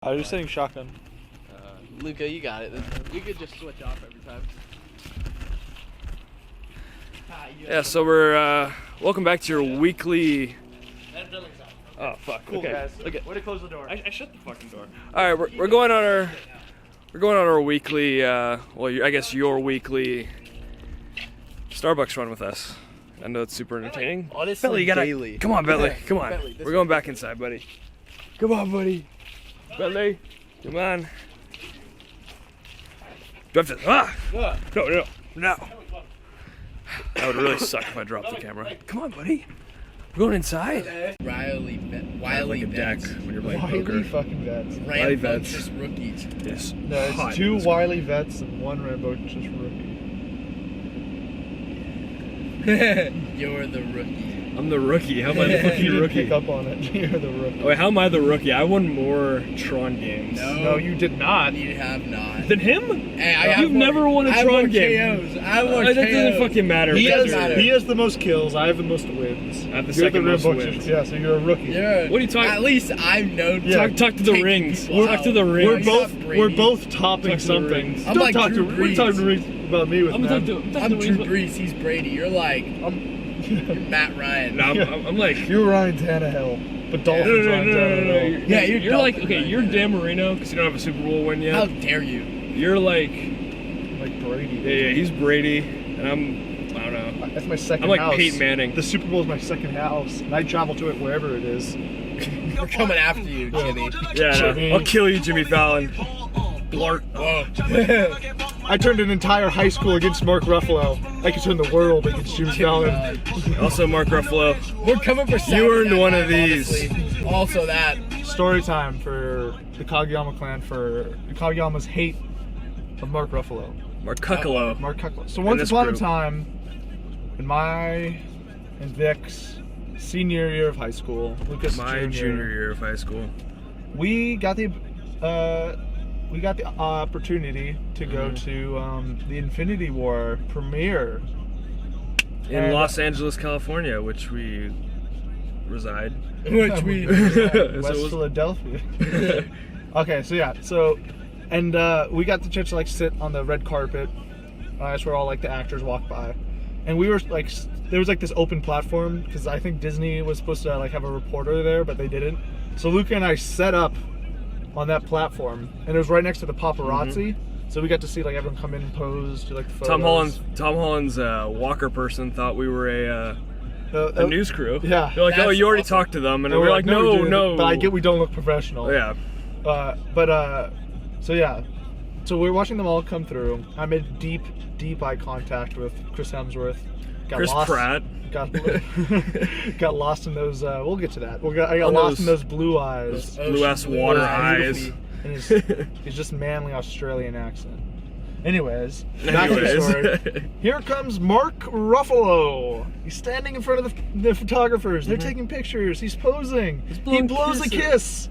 I was just saying shotgun. Luca, you got it. We could just switch off every time. Yeah, so we're welcome back to your weekly. Oh fuck! Cool, okay. guys. Okay. Way to close the door. I shut the fucking door. All right, we're going on our weekly. Well, I guess your weekly Starbucks run with us. I know it's super entertaining. Honestly, Bentley, you gotta daily. come on, Bentley. Come on. Bentley, We're going back inside, buddy. Come on, buddy. Bentley, come on. Do I have to? Ah! No. That would really suck if I dropped the camera. Come on, buddy. We're going inside. Wily Like a deck vets. when you're playing Wily poker. fucking vets. Rambunctious rookies. Yes. No, it's Hot. two Let's wily vets and one rambunctious rookie. You're the rookie. I'm the rookie. How am I the You fucking didn't rookie? pick up on it. You're the rookie. Oh, wait, how am I the rookie? I won more Tron games. No, you did not. You have not. Than him? Hey, I have You've more- never won a I have Tron more game. KOs. I have more That KOs. doesn't fucking matter. He does has, matter. he has the most kills. I have the most wins. I have the You're second most rambunctious. wins. Yeah, so you're a rookie. You're, What are you talking- At least I'm known. Yeah. Talk to the taking rings. people Talk out. to the rings. We're You're both not Brady. we're both topping Talk to the something. rings. I'm Don't like talk Drew to we're Brees. talking to rings about me with I'm man. I'm Drew Brees. He's Brady. You're like you're Matt Ryan. No, I'm like. You're Ryan Tannehill, but Dolphins Ryan Tannehill. Yeah, you're like Dolphin okay. right You're now. Dan Marino because you don't have a Super Bowl win yet. How dare you? You're like Like Brady. yeah. He's Brady, and I don't know. That's my second I'm like house. Peyton Manning. The Super Bowl is my second house, and I travel to it wherever it is. We're coming after you, Jimmy. Yeah, Jimmy. no, I'll kill you, Jimmy Fallon. Blart. I turned an entire high school against Mark Ruffalo. I could turn the world against Jimmy Fallon. Also, Mark Ruffalo. We're coming for Saturday You earned Night one of Live, these. honestly. Also that. Story time for the Kageyama clan for Kageyama's hate of Mark Ruffalo. Mark Cuccolo. Mark Kuckler. So once this upon a group. time, in my and Vic's senior year of high school, Lucas My junior year of high school. we got the opportunity to go to the Infinity War premiere In And- Los Angeles, California, which we reside. Which we. West So it was- Philadelphia. Okay, so yeah, and we got the chance to like sit on the red carpet. That's where all like the actors walk by, and we were like, there was like this open platform because I think Disney was supposed to like have a reporter there, but they didn't. So Luca and I set up on that platform, and it was right next to the paparazzi. So we got to see like everyone come in and pose, do like the photos. Tom Holland's Walker person thought we were a news crew. Yeah. They're like, oh, That's you already awesome. talked to them, and And we're like, no, dude, no. But I get we don't look professional. Yeah. So yeah, so we're watching them all come through. I made deep eye contact with Chris Hemsworth. Chris Pratt. Got lost in those. We'll get to that. I got On lost those- in those blue eyes. Blue ass water eyes. And his just manly Australian accent. Anyways, back to the story. Here comes Mark Ruffalo. He's standing in front of the photographers. They're taking pictures. He's posing. He blowing blows a kisses. kiss.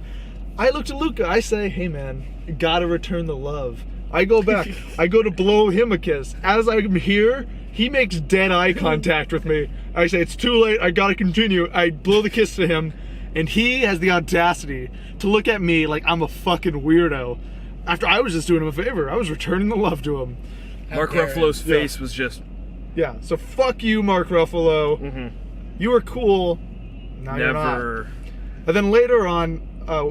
I look to Luca. I say, hey man, you gotta return the love. I go back. I go to blow him a kiss. As I'm here, he makes dead eye contact with me. I say, it's too late. I gotta continue. I blow the kiss to him, and he has the audacity to look at me like I'm a fucking weirdo. After I was just doing him a favor. I was returning the love to him. Mark dare Ruffalo's Yeah. face was just Yeah, so fuck you, Mark Ruffalo. You were cool. Now you're not. never. And then later on,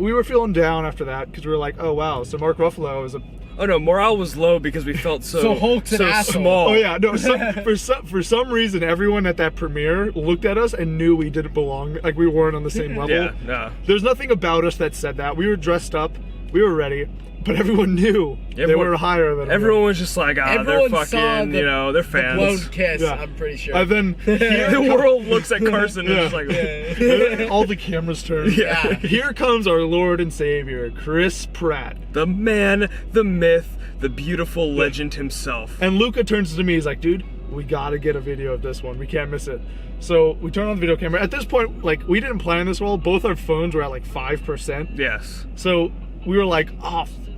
we were feeling down after that because we were like, oh wow, so Mark Ruffalo is a. Oh no, morale was low because we felt So Hulk's an asshole. small. Oh yeah, no. For some reason, everyone at that premiere looked at us and knew we didn't belong. Like we weren't on the same level. Yeah, no. There's nothing about us that said that. We were dressed up, we were ready, but everyone knew they Everyone- were higher than Everyone was just like, ah, Everyone they're saw fucking, the, you know, they're the fans. blown kiss. Yeah. I'm pretty sure. And then The world looks at Carson and Yeah. is like, all the cameras turn. Yeah. Here comes our Lord and Savior, Chris Pratt. the man, the myth, the beautiful legend himself. And Luca turns to me, he's like, dude, we gotta get a video of this one. We can't miss it. So we turn on the video camera. At this point, like, we didn't plan this well. Both our phones were at like 5%. Yes. So we were like,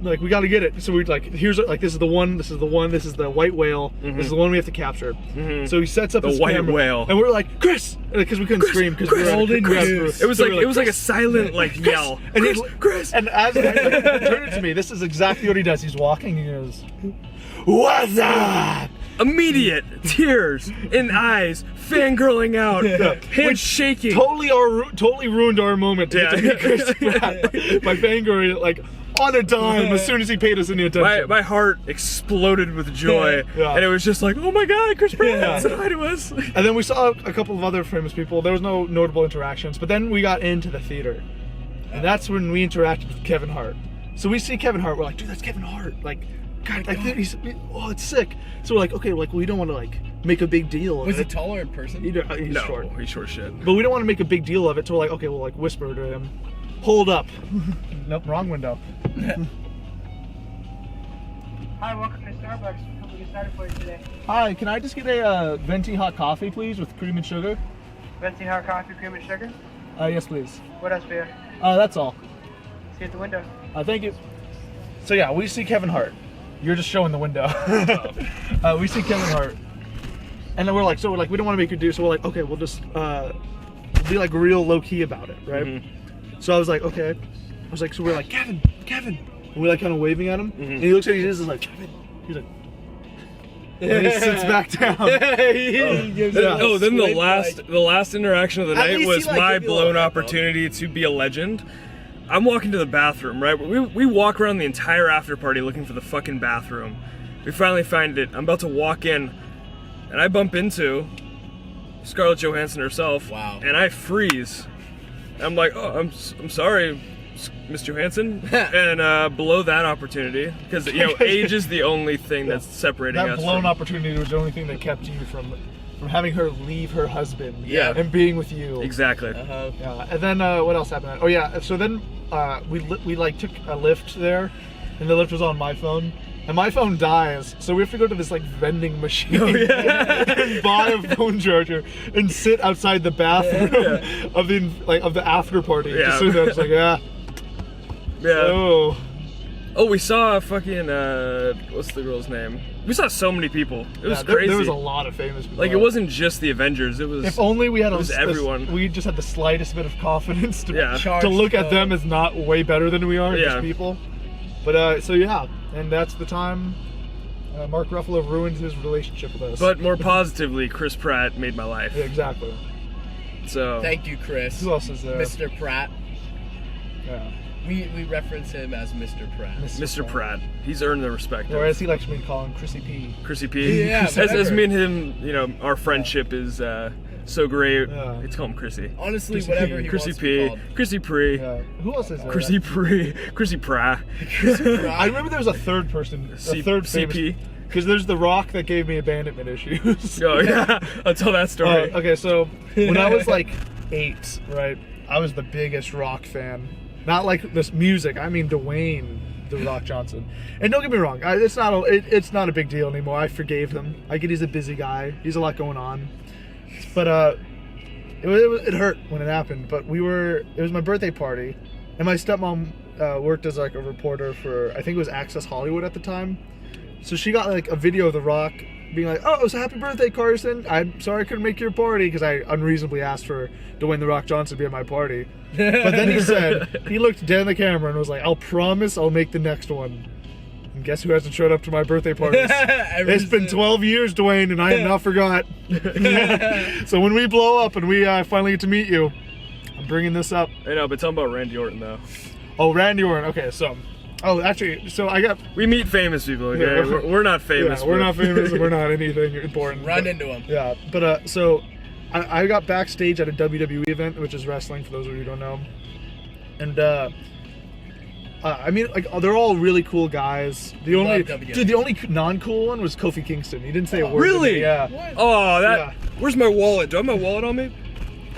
like we got to get it. So we like, here's like, this is the one, this is the one, this is the white whale, this is the one we have to capture. So he sets up The his white camera, whale. and we're like, Chris, because we couldn't scream because we were holding. It was like a silent like yell. And Chris, and as he turned it to me, this is exactly what he does. He's walking, and he goes, "What's up?" Immediate tears in eyes, fangirling out, hands shaking. Totally ruined our moment to get to meet Chris Pratt by fangirling like on a dime as soon as he paid us any attention. My heart exploded with joy, and it was just like, oh my god, Chris Pratt said hi to us. And then we saw a couple of other famous people. There was no notable interactions, but then we got into the theater, and that's when we interacted with Kevin Hart. So we see Kevin Hart, we're like, dude, that's Kevin Hart. Like, God, like it's sick. So we're like, okay, like we don't want to like make a big deal of it. Was he taller in person? He's short. He's short shit. But we don't want to make a big deal of it, so we're like, okay, we'll like whisper to him, hold up. Nope, wrong window. Hi, welcome to Starbucks. What can we get started for you today? Hi, can I just get a venti hot coffee, please, with cream and sugar? Venti hot coffee, cream and sugar. Yes, please. What else for you? That's all. See you at the window. Thank you. So yeah, we see Kevin Hart. You're just showing the window. We see Kevin Hart, and then we're like, we don't want to make a do, so we're like, okay, we'll just be like real low key about it, right? So I was like, okay. I was like, so we're like, Kevin. And we're like kind of waving at him, and he looks at his, like, Kevin. He's like, and he sits back down. Then the last interaction of the night was my blown opportunity to be a legend. I'm walking to the bathroom, right? We walk around the entire after party looking for the fucking bathroom. We finally find it. I'm about to walk in, and I bump into Scarlett Johansson herself. Wow. And I freeze. I'm like, oh, I'm sorry, Miss Johansson. And below that opportunity, because age is the only thing that's separating us. That blown opportunity was the only thing that kept you from having her leave her husband. Yeah. And being with you. Exactly. Yeah. And then what else happened? Oh yeah. So then we like took a lift there, and the lift was on my phone. And my phone dies, so we have to go to this like vending machine and buy a phone charger and sit outside the bathroom of the after party. Yeah. Just so that's like Oh, we saw fucking what's the girl's name? We saw so many people. It was crazy. There was a lot of famous people. Like, it wasn't just the Avengers. It was. If only we had everyone. We just had the slightest bit of confidence to Yeah. to look at them as not way better than we are, Yeah. just people. But so yeah, and that's the time Mark Ruffalo ruined his relationship with us. But more positively, Chris Pratt made my life. Yeah, exactly. So. Thank you, Chris. Who else is there? Mr. Pratt. Yeah. We reference him as Mr. Pratt. Mr. Pratt. He's earned the respect. Or as he likes me to call him, Chrissy P. Chrissy P. Yeah, as me and him, our friendship is so great. Yeah. Let's call him Chrissy. Honestly, Chrissy whatever P. he Chrissy wants to be P. called. Chrissy Pre. Yeah. Who else is there? Chrissy Pre. Chrissy Pratt. I remember there was a third person, a third famous. CP. Because there's The Rock that gave me abandonment issues. Oh yeah, I'll tell that story. Okay, so when I was like 8, right, I was the biggest Rock fan. Not like this music. I mean Dwayne The Rock Johnson. And don't get me wrong, it's not a big deal anymore. I forgave him. I get he's a busy guy. He's a lot going on. But it hurt when it happened. But it was my birthday party, and my stepmom worked as like a reporter for, I think it was Access Hollywood at the time. So she got like a video of The Rock being like, oh, it was a happy birthday, Carson. I'm sorry I couldn't make your party, because I unreasonably asked for Dwayne The Rock Johnson to be at my party. But then he looked dead in the camera and was like, I'll promise I'll make the next one. And guess who hasn't showed up to my birthday parties? It's been 12 years, Dwayne, and I have not forgot. So when we blow up and we finally get to meet you, I'm bringing this up. I know, but tell them about Randy Orton, though. Oh, Randy Orton. Okay, so... Oh, actually, so We meet famous people, okay? Yeah. We're not famous. Yeah, we're not famous and we're not anything important. Run into him. Yeah, but so I got backstage at a WWE event, which is wrestling for those of you who don't know. And I mean, like, they're all really cool guys. The only non-cool one was Kofi Kingston. He didn't say a word. Really? To me. Yeah. What? Oh, Yeah. Where's my wallet? Do I have my wallet on me?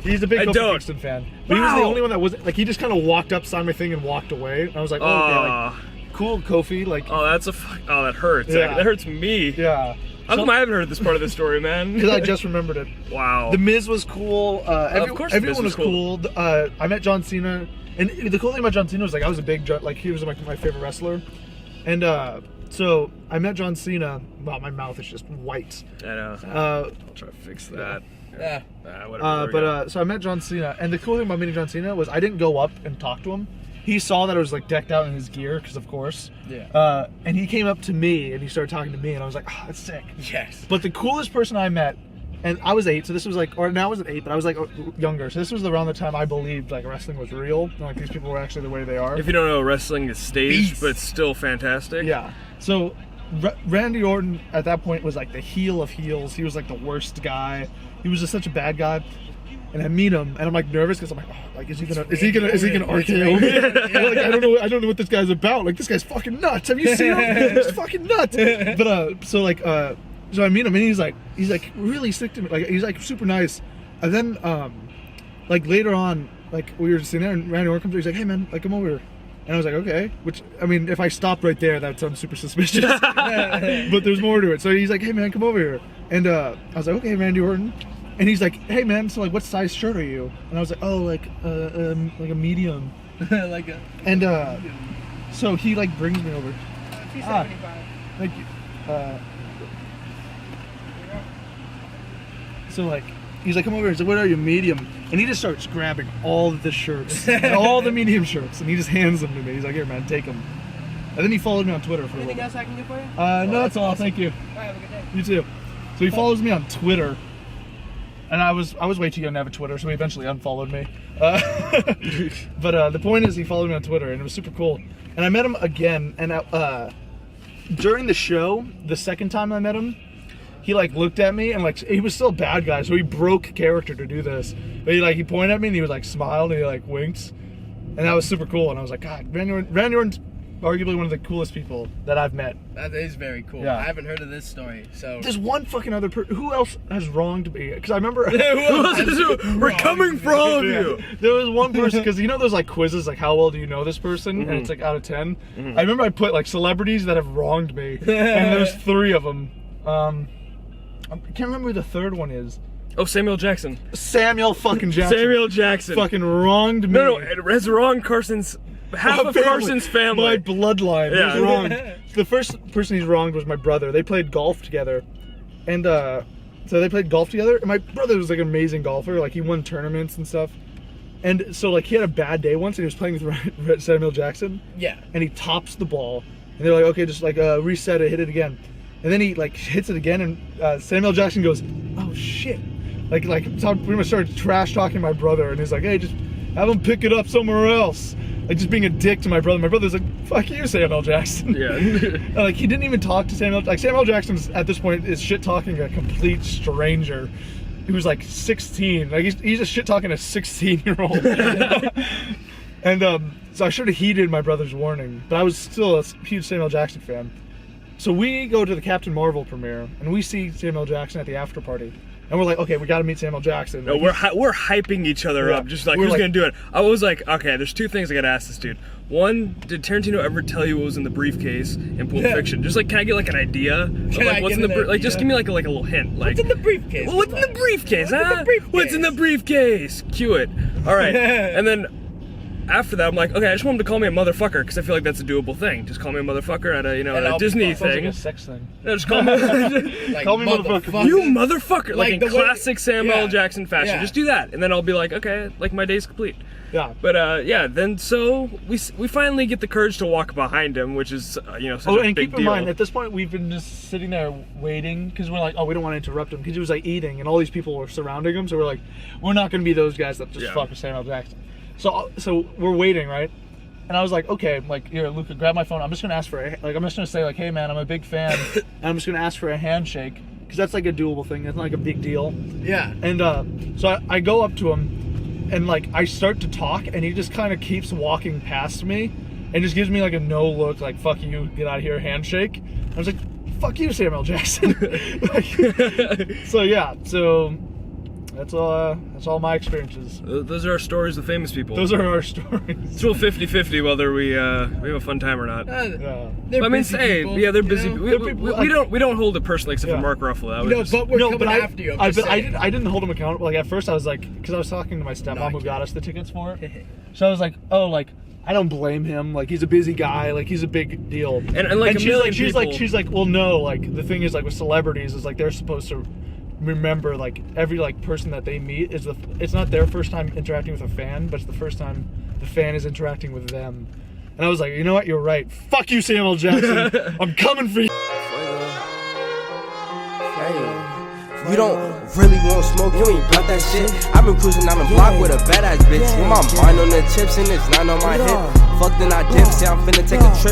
He's a big Kofi don't. Kingston fan. But he was the only one that wasn't, like, he just kind of walked up, signed my thing, and walked away. And I was like, oh, okay, like, cool, Kofi, like. Oh, that hurts. Yeah. That hurts me. Yeah. How come I haven't heard this part of the story, man? Because I just remembered it. Wow. The Miz was cool. Of course The Miz everyone was was cool. I met John Cena. And the cool thing about John Cena was like I was a big like he was like my favorite wrestler, and so I met John Cena. Wow, my mouth is just white. I know. I'll try to fix that. Yeah. Whatever. So I met John Cena, and the cool thing about meeting John Cena was I didn't go up and talk to him. He saw that I was like decked out in his gear, because of course. Yeah. And he came up to me and he started talking to me, and I was like, oh, that's sick. Yes. But the coolest person I met, and I was 8, so this was like, or now I wasn't 8, but I was like younger. So this was around the time I believed like wrestling was real, and like these people were actually the way they are. If you don't know, wrestling is staged, Beast. but it's still fantastic. Yeah. So Randy Orton at that point was like the heel of heels. He was like the worst guy. He was just such a bad guy. And I meet him, and I'm like nervous because I'm like, oh, like is he gonna RKO me? Like, I don't know what this guy's about. Like this guy's fucking nuts. Have you seen him? He's fucking nuts. But so I meet him, and he's like really sick to me. Like he's like super nice. And then like later on, like we were just sitting there, and Randy Orton comes over. He's like, hey man, like come over here. And I was like, okay. Which, I mean, if I stopped right there, that would sound super suspicious. But there's more to it. So he's like, hey man, come over here. And I was like, okay, Randy Orton. And he's like, hey man, so like what size shirt are you? And I was like, oh, like a medium. Like a. And so he like brings me over. $275. Thank you. So like he's like, come over here. He's like, what are you, medium? And he just starts grabbing all the shirts, all the medium shirts, and he just hands them to me. He's like, here man, take them. And then he followed me on Twitter for a Anything little else I can do for you? bit. No, that's all. Thank you. All right, have a good day. You too. So he follows me on Twitter. And I was way too young to have a Twitter, so he eventually unfollowed me. But the point is, he followed me on Twitter, and it was super cool. And I met him again, and during the show, the second time I met him, he like looked at me, and like he was still a bad guy, so he broke character to do this. But he pointed at me, and he was like smiled, and he like winked, and that was super cool. And I was like, God, Randy Orton's arguably one of the coolest people that I've met. That is very cool. Yeah. I haven't heard of this story, so. There's one fucking other person. Who else has wronged me? Because I remember. We're coming for all of you. Yeah. There was one person, because you know those like quizzes, like how well do you know this person, and it's like out of 10. I remember I put like celebrities that have wronged me, and there's 3 of them. I can't remember who the third one is. Oh, Samuel Jackson. Samuel fucking Jackson. Samuel Jackson. Fucking wronged me. No, it has wronged half of Carson's family. My bloodline. Yeah. He's wronged. The first person he's wronged was my brother. They played golf together. And so they played golf together. And my brother was like an amazing golfer. Like he won tournaments and stuff. And so like he had a bad day once and he was playing with Samuel Jackson. Yeah. And he tops the ball. And they're like, okay, just like reset it, hit it again. And then he like hits it again and Samuel Jackson goes, oh shit. Like pretty much started trash talking my brother. And he's like, hey, just have him pick it up somewhere else. Like just being a dick to my brother. My brother's like, fuck you, Samuel Jackson. Yeah. And, like he didn't even talk to Samuel. Like Samuel Jackson's at this point is shit talking a complete stranger who was like 16. Like he's just shit talking a 16-year-old. And so I should have heeded my brother's warning, but I was still a huge Samuel Jackson fan. So we go to the Captain Marvel premiere and we see Samuel Jackson at the after party. And we're like, okay, we got to meet Samuel Jackson. No, like, we're hyping each other up, just like who's gonna do it. I was like, okay, there's 2 things I gotta ask this dude. One, did Tarantino ever tell you what was in the briefcase in Pulp Fiction? Just like, can I get like an idea of like what's in the like? Just give me like a little hint. Like, What's in the briefcase? Well, what's in the briefcase? What's in the briefcase? What's in the briefcase? Cue it. All right, and then. After that, I'm like, okay, I just want him to call me a motherfucker because I feel like that's a doable thing. Just call me a motherfucker at a Disney sounds thing. like a sex thing. No, just call me. Like, Call me motherfucker. You motherfucker! Like in the way- classic Samuel Jackson fashion. Yeah. Just do that, and then I'll be like, okay, like my day's complete. Yeah. But yeah, then so we finally get the courage to walk behind him, which is such a and big keep in deal. mind, at this point, we've been just sitting there waiting because we're like, oh, we don't want to interrupt him because he was like eating and all these people were surrounding him. So we're like, we're not going to be those guys that just fuck with Samuel Jackson. So we're waiting, right? And I was like, okay, like, here, Luca, grab my phone. I'm just going to ask for I'm just going to say like, hey man, I'm a big fan. And I'm just going to ask for a handshake because that's like a doable thing. That's not like a big deal. Yeah. And so I go up to him and like I start to talk and he just kind of keeps walking past me and just gives me like a no look, like fuck you, get out of here, handshake. I was like, fuck you, Samuel Jackson. So That's all my experiences. Those are our stories with famous people. Those are our stories. It's real 50-50 whether we have a fun time or not. Yeah. They're I mean, busy hey, people, yeah, they're you busy. know? We don't hold it personally except Yeah. for Mark Ruffalo. That was No, just, but we're coming but after you. I'm just saying. I didn't hold him accountable. Like at first I was like, because I was talking to my stepmom who got us the tickets for it. So I was like, oh, like I don't blame him. Like he's a busy guy. Like he's a big deal. and like she's like, well, no. Like the thing is, like with celebrities, is like they're supposed to remember like every like person that they meet is it's not their first time interacting with a fan, but it's the first time the fan is interacting with them. And I was like, you know what? You're right. Fuck you, Samuel Jackson. I'm coming for you. You don't really want smoke, you ain't blunt that shit. I've been cruising down the block with a badass bitch. With my mind on the chips and it's not on my hip. Fuck then I dip, say I'm finna take a trip.